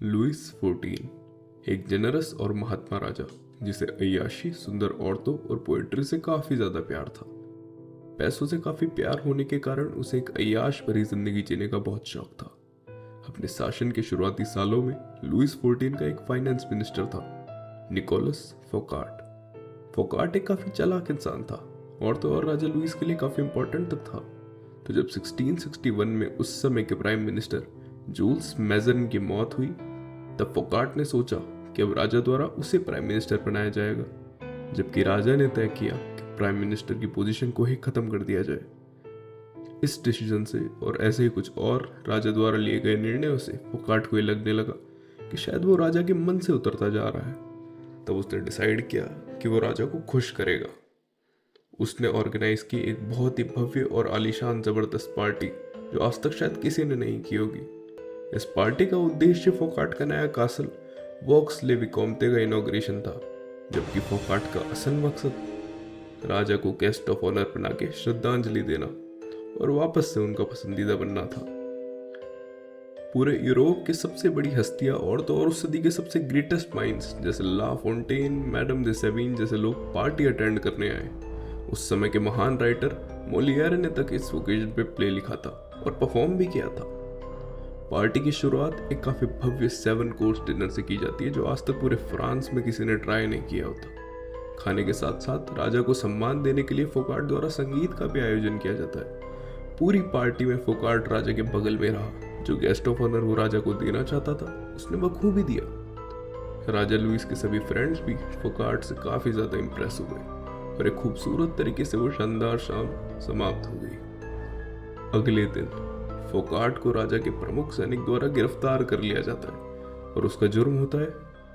Louis 14 एक generous और महात्मा राजा जिसे अय्याशी, सुंदर औरतों और पोएट्री से काफी ज्यादा प्यार था। पैसों से काफी प्यार होने के कारण उसे एक अय्याश भरी जिंदगी जीने का बहुत शौक था। अपने शासन के शुरुआती सालों में लुइस 14 का एक फाइनेंस मिनिस्टर था, निकोलस फोकार्ट। फोकार्ट एक काफी चालाक इंसान था और तो और राजा लुइस के लिए काफी इंपॉर्टेंट तक था। तो जब 1661 में उस समय के प्राइम मिनिस्टर जूल्स मैजरन की मौत हुई, तब फोकार्ट ने सोचा कि अब राजा द्वारा उसे प्राइम मिनिस्टर बनाया जाएगा, जबकि राजा ने तय किया कि प्राइम मिनिस्टर की पोजीशन को ही खत्म कर दिया जाए। इस डिसीजन से और ऐसे ही कुछ और राजा द्वारा लिए गए निर्णयों से फोकार्ट को ये लगने लगा कि शायद वो राजा के मन से उतरता जा रहा है। तब उसने डिसाइड किया कि वो राजा को खुश करेगा। उसने ऑर्गेनाइज की एक बहुत ही भव्य और आलीशान जबरदस्त पार्टी जो आज तक शायद किसी ने नहीं की होगी। इस पार्टी का उद्देश्य फोकार्ट का नया कासल वॉक्स ले विकोम्ते का इनॉग्रेशन था, जबकि फोकार्ट का असल मकसद राजा को गेस्ट ऑफ ऑनर बना के श्रद्धांजलि देना और वापस से उनका पसंदीदा बनना था। पूरे यूरोप के सबसे बड़ी हस्तियां और तो और उस सदी के सबसे ग्रेटेस्ट माइंड्स जैसे ला फोंटेन, मैडम दे सेविन जैसे लोग पार्टी अटेंड करने आए। उस समय के महान राइटर मोलियर ने तक इस ओकेजन पे प्ले लिखा था और परफॉर्म भी किया था। पार्टी की शुरुआत एक काफी भव्य 7 कोर्स डिनर से की जाती है जो आज तक पूरे फ्रांस में किसी ने ट्राई नहीं किया होता। खाने के साथ साथ राजा को सम्मान देने के लिए फोकार्ट द्वारा संगीत का भी आयोजन किया जाता है। पूरी पार्टी में फोकार्ट राजा के बगल में रहा। जो गेस्ट ऑफ ऑनर वो राजा को देना चाहता था उसने बखूबी दिया। राजा लुइस के सभी फ्रेंड्स भी फोकार्ट से काफी ज्यादा इंप्रेस हुए और एक खूबसूरत तरीके से वो शानदार शाम समाप्त हो गई। अगले दिन फोकार्ट को राजा के प्रमुख सैनिक द्वारा गिरफ्तार कर लिया जाता है और उसका जुर्म होता है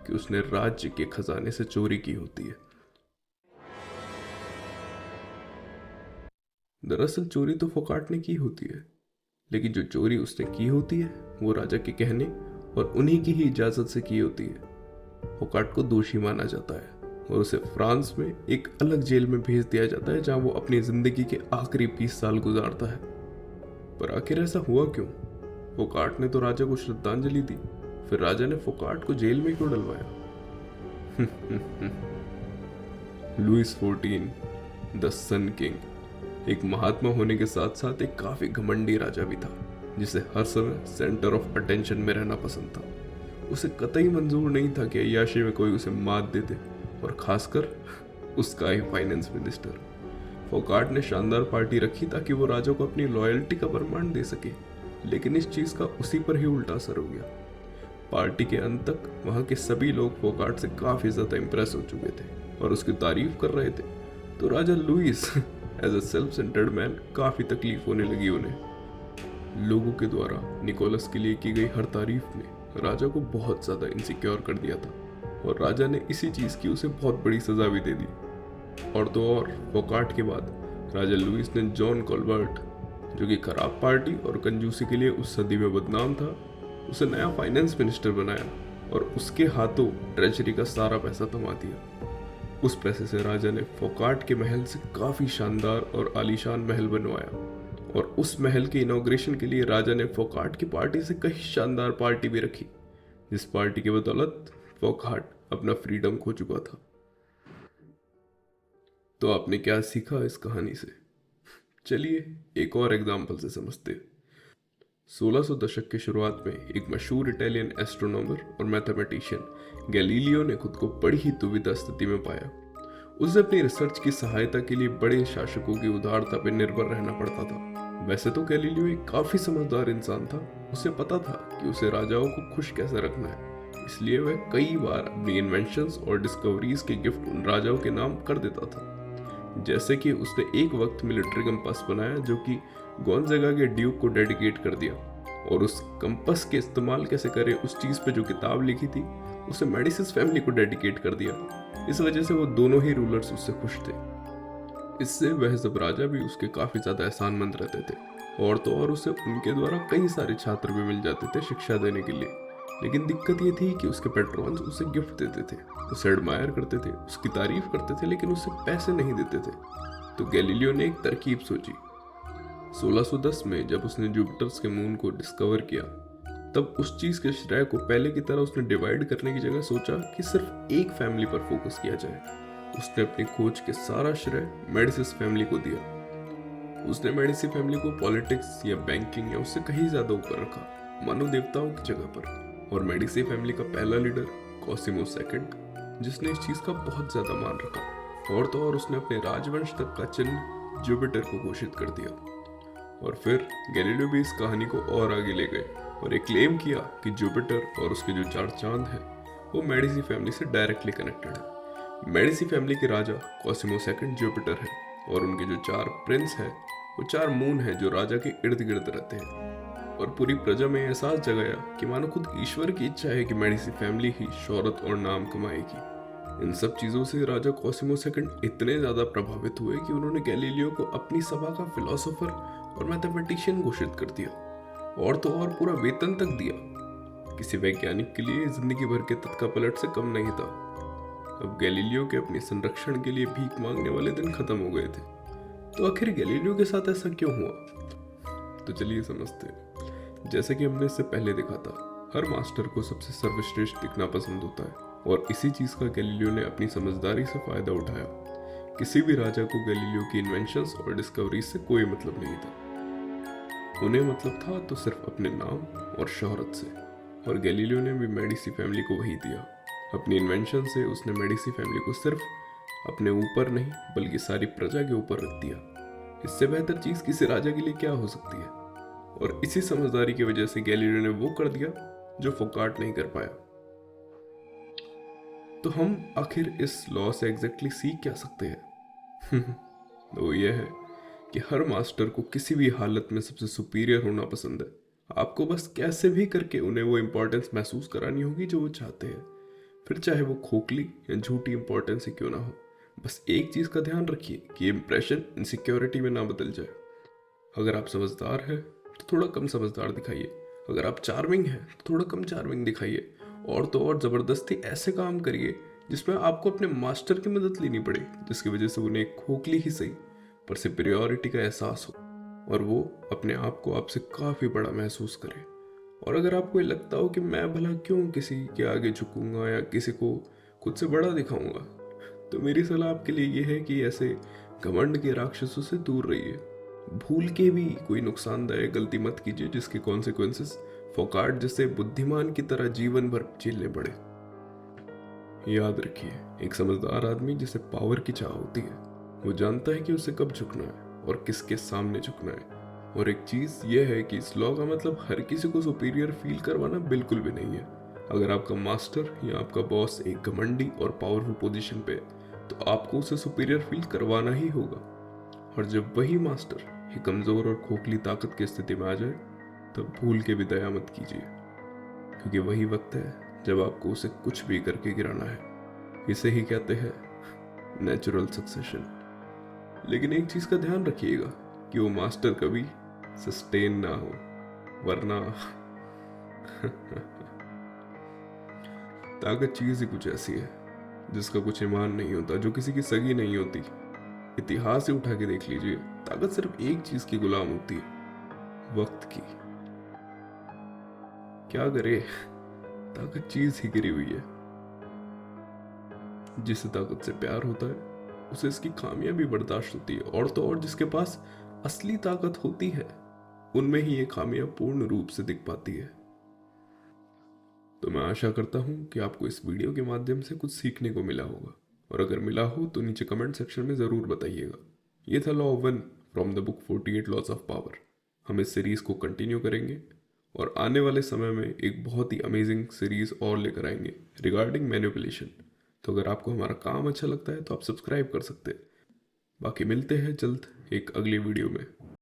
कि उसने राज्य के खजाने से चोरी की होती है। दरअसल चोरी तो फोकार्ट ने की होती है, लेकिन जो चोरी उसने की होती है वो राजा के कहने और उन्हीं की ही इजाजत से की होती है। फोकार्ट को दोषी माना जाता है और उसे फ्रांस में एक अलग जेल में भेज दिया जाता है जहां वो अपनी जिंदगी के आखिरी 20 साल गुजारता है। पर आखिर ऐसा हुआ क्यों? फोकार्ट ने तो राजा को श्रद्धांजलि दी, फिर राजा ने फोकार्ट को जेल में क्यों डलवाया? लुइस 14 द सन किंग एक महात्मा होने के साथ साथ एक काफी घमंडी राजा भी था, जिसे हर समय सेंटर ऑफ अटेंशन में रहना पसंद था। उसे कतई मंजूर नहीं था कि अय्याशी में कोई उसे मात दे दे, और खासकर उसका ही फाइनेंस मिनिस्टर। फोकार्ट ने शानदार पार्टी रखी ताकि वो राजा को अपनी लॉयल्टी का प्रमाण दे सके, लेकिन इस चीज का उसी पर ही उल्टा असर हो गया। पार्टी के अंत तक वहां के सभी लोग फोकार्ट से काफी ज्यादा इंप्रेस हो चुके थे और उसकी तारीफ कर रहे थे, तो राजा Louis as a self centred man काफी तकलीफ होने लगी उन्हें। लोगों के द्वारा निकोलस के लिए की गई हर तारीफ ने राजा को बहुत ज्यादा इनसिक्योर कर दिया था और राजा ने इसी चीज की उसे बहुत बड़ी सजा भी दे दी। और तो और फोकार्ट के बाद राजा लुइस ने जॉन कॉल्बर्ट, जो कि खराब पार्टी और कंजूसी के लिए उस सदी में बदनाम था, उसे नया फाइनेंस मिनिस्टर बनाया और उसके हाथों ट्रेजरी का सारा पैसा थमा दिया। उस पैसे से राजा ने फोकार्ट के महल से काफी शानदार और आलीशान महल बनवाया और उस महल के इनॉग्रेशन के लिए राजा ने फोकार्ट की पार्टी से कई शानदार पार्टी भी रखी, जिस पार्टी की बदौलत फोकार्ट अपना फ्रीडम खो चुका था। तो आपने क्या सीखा इस कहानी से? चलिए एक और एग्जाम्पल से समझते। 1600 दशक के शुरुआत में एक मशहूर इटालियन एस्ट्रोनॉमर और मैथमेटिशियन गैलीलियो ने खुद को बड़ी ही दुविधा स्थिति में पाया। उसे अपनी रिसर्च की सहायता के लिए बड़े शासकों की उदारता पर निर्भर रहना पड़ता था। वैसे तो गैलीलियो एक काफी समझदार इंसान था, उसे पता था कि उसे राजाओं को खुश कैसे रखना है, इसलिए वह कई बार अपनी इन्वेंशंस और डिस्कवरीज के गिफ्ट उन राजाओं के नाम कर देता था। जैसे कि उसने एक वक्त मिलिट्री कंपास बनाया जो कि गोंजागा के ड्यूक को डेडिकेट कर दिया, और उस कंपास के इस्तेमाल कैसे करें उस चीज पे जो किताब लिखी थी उसे मेडिसिस फैमिली को डेडिकेट कर दिया। इस वजह से वो दोनों ही रूलर्स उससे खुश थे। इससे वह सब राजा भी उसके काफी ज्यादा एहसानमंद रहते थे, और तो और उसे उनके द्वारा कई सारे छात्र भी मिल जाते थे शिक्षा देने के लिए। लेकिन दिक्कत ये थी कि उसके पेट्रॉन्स उसे गिफ्ट देते थे, उसे एडमायर करते थे, उसकी तारीफ करते थे, लेकिन उसे पैसे नहीं देते थे। तो गैलीलियो ने एक तरकीब सोची। 1610 में जब उसने जुपिटर्स के मून को डिस्कवर किया, तब उस चीज़ के श्रेय को पहले की तरह उसने डिवाइड करने की जगह सोचा कि सिर्फ एक फैमिली पर फोकस किया जाए। उसने अपनी खोज के सारा श्रेय मेडिसिस फैमिली को दिया। उसने मेडिसी फैमिली को पॉलिटिक्स या बैंकिंग या उससे कहीं ज्यादा ऊपर रखा, मानो देवताओं की जगह पर। और मेडिसी फैमिली का पहला लीडर कॉसिमो सेकंड, जिसने इस चीज का बहुत ज्यादा मान रखा। और तो और उसने अपने राजवंश तक का चिन्ह जुपिटर को घोषित कर दिया। और फिर गैलीलियो भी इस कहानी को और आगे ले गए और एक क्लेम किया कि जुपिटर और उसके जो 4 चांद हैं वो मेडिसी फैमिली से डायरेक्टली कनेक्टेड है। मेडिसी फैमिली के राजा कॉसिमो सेकंड जुपिटर है और उनके जो 4 प्रिंस हैं वो 4 मून हैं जो राजा के इर्द गिर्द रहते हैं। और पूरी प्रजा में एहसास जगाया कि मानो खुद ईश्वर की इच्छा है कि मेडिसी फैमिली ही शोहरत और नाम कमाएगी। इन सब चीजों से राजा कॉसिमो सेकंड इतने ज्यादा प्रभावित हुए कि उन्होंने गैलीलियो को अपनी सभा का फिलोसोफर और मैथमेटिशियन घोषित कर दिया। और तो और पूरा वेतन तक दिया। किसी वैज्ञानिक के लिए जिंदगी भर के तत्कापलट से कम नहीं था। अब गैलीलियो के अपने संरक्षण के लिए भीख मांगने वाले दिन खत्म हो गए थे। तो आखिर गैलीलियो के साथ ऐसा क्यों हुआ? तो चलिए समझते हैं। जैसे कि हमने इससे पहले देखा था, हर मास्टर को सबसे सर्वश्रेष्ठ दिखना पसंद होता है और इसी चीज का गैलीलियो ने अपनी समझदारी से फायदा उठाया। किसी भी राजा को गैलीलियो की इन्वेंशंस और डिस्कवरीज से कोई मतलब नहीं था। उन्हें मतलब था तो सिर्फ अपने नाम और शोहरत से। और गैलीलियो ने भी मेडिसी फैमिली को वही दिया। अपनी इन्वेंशन से उसने मेडिसी फैमिली को सिर्फ अपने ऊपर नहीं बल्कि सारी प्रजा के ऊपर रख दिया। इससे बेहतर चीज किसी राजा के लिए क्या हो सकती है? और इसी समझदारी की वजह से गैलीलियो ने वो कर दिया जो फोकार्ट नहीं कर पाया। तो हम आखिर इस लॉ से एग्जैक्टली सीख क्या सकते हैं? वो ये है कि हर मास्टर को किसी भी हालत में सबसे सुपीरियर होना पसंद है। आपको बस कैसे भी करके उन्हें वो इम्पोर्टेंस महसूस करानी होगी जो वो चाहते हैं, फिर चाहे वो खोखली या झूठी इम्पोर्टेंस ही क्यों ना हो। बस एक चीज का ध्यान रखिए कि इम्प्रेशन इनसिक्योरिटी में ना बदल जाए। अगर आप समझदार हैं तो थोड़ा कम समझदार दिखाइए, अगर आप चार्मिंग हैं तो थोड़ा कम चार्मिंग दिखाइए। और तो और जबरदस्ती ऐसे काम करिए जिसमें आपको अपने मास्टर की मदद लेनी पड़े, जिसकी वजह से उन्हें एक खोखली ही सही पर सुपीरियॉरिटी का एहसास हो और वो अपने आप को आपसे काफ़ी बड़ा महसूस करे। और अगर आपको ये लगता हो कि मैं भला क्यों किसी के आगे झुकूंगा या किसी को खुद से बड़ा दिखाऊंगा, तो मेरी सलाह आपके लिए ये है कि ऐसे घमंड के राक्षसों से दूर रहिए। भूल के भी कोई नुकसानदायक गलती मत कीजिए जिसके कॉन्सिक्वेंसेस फोकार्ट जैसे बुद्धिमान की तरह जीवन भर झेलने पड़े। याद रखिए, एक समझदार आदमी जिसे पावर की चाह होती है वो जानता है कि उसे कब झुकना है और किसके सामने झुकना है। और एक चीज ये है कि इस लॉ का मतलब हर किसी को सुपीरियर फील करवाना बिल्कुल भी नहीं है। अगर आपका मास्टर या आपका बॉस एक घमंडी और पावरफुल पोजीशन पे है तो आपको उसे सुपीरियर फील करवाना ही होगा। और जब वही मास्टर एक कमजोर और खोखली ताकत की स्थिति में आ जाए तब भूल के भी दया मत कीजिए, क्योंकि वही वक्त है जब आपको उसे कुछ भी करके गिराना है। इसे ही कहते हैं नेचुरल सक्सेशन। लेकिन एक चीज का ध्यान रखिएगा कि वो मास्टर कभी सस्टेन ना हो, वरना ताकत चीज ही कुछ ऐसी है जिसका कुछ ईमान नहीं होता, जो किसी की सगी नहीं होती। इतिहास ही उठा के देख लीजिए, ताकत सिर्फ एक चीज की गुलाम होती है, वक्त की। क्या करे, ताकत चीज ही गिरी हुई है। जिसे ताकत से प्यार होता है उसे इसकी खामियां भी बर्दाश्त होती है। और तो और जिसके पास असली ताकत होती है उनमें ही ये खामियां पूर्ण रूप से दिख पाती है। तो मैं आशा करता हूं कि आपको इस वीडियो के माध्यम से कुछ सीखने को मिला होगा, और अगर मिला हो तो नीचे कमेंट सेक्शन में जरूर बताइएगा। ये था law 1 from the book 48 laws of power. हम इस सीरीज को कंटिन्यू करेंगे और आने वाले समय में एक बहुत ही अमेजिंग सीरीज और लेकर आएंगे रिगार्डिंग मैनिपुलेशन। तो अगर आपको हमारा काम अच्छा लगता है तो आप सब्सक्राइब कर सकते हैं। बाकी मिलते हैं जल्द एक अगली वीडियो में।